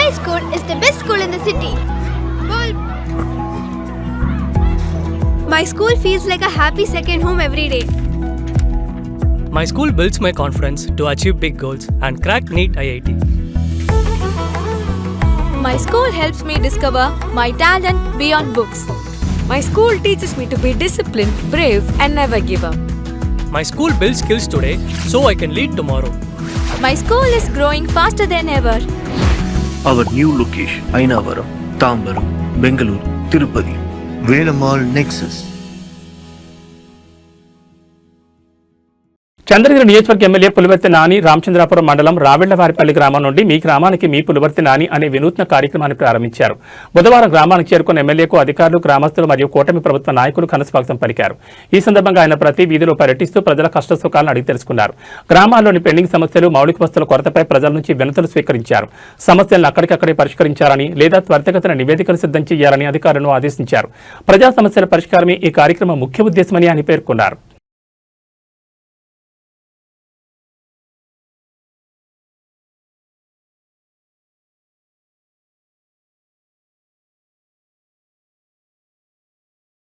My school is the best school in the city. My school feels like a happy second home every day. My school builds my confidence to achieve big goals and crack NEET IIT. My school helps me discover my talent beyond books. My school teaches me to be disciplined, brave, and never give up. My school builds skills today so I can lead tomorrow. My school is growing faster than ever. Our new location, Ainavaram, Tambaram, Bengaluru, Tirupati, Velamal Nexus. Chandragiri నియోజకవర్గ MLA Pulivarthi Nani Ramachandrapuram మండలం రావెళ్లవారిపల్లి గ్రామం నుండి మీ గ్రామానికి మీ పులివర్తి నాని అనే వినూత్న కార్యక్రమాన్ని ప్రారంభించారు. బుధవారం గ్రామానికి చేరుకున్న ఎమ్మెల్యేకు అధికారులు, గ్రామస్తులు మరియు కూటమి ప్రభుత్వ నాయకులు ఘనస్వాగతం పలికారు. ఈ సందర్భంగా ఆయన ప్రతి వీధిలో పర్యటిస్తూ ప్రజల కష్టసుఖాలను అడిగి తెలుసుకున్నారు. గ్రామాల్లోని పెండింగ్ సమస్యలు, మౌలిక వస్తువుల కొరతపై ప్రజల నుంచి వినతులు స్వీకరించారు. సమస్యలను అక్కడికక్కడే పరిష్కరించాలని లేదా త్వరితగతిన నివేదికలు సిద్ధం చేయాలని అధికారులను ఆదేశించారు. ప్రజా సమస్యల పరిష్కారమే ఈ కార్యక్రమం ముఖ్య ఉద్దేశమని ఆయన పేర్కొన్నారు.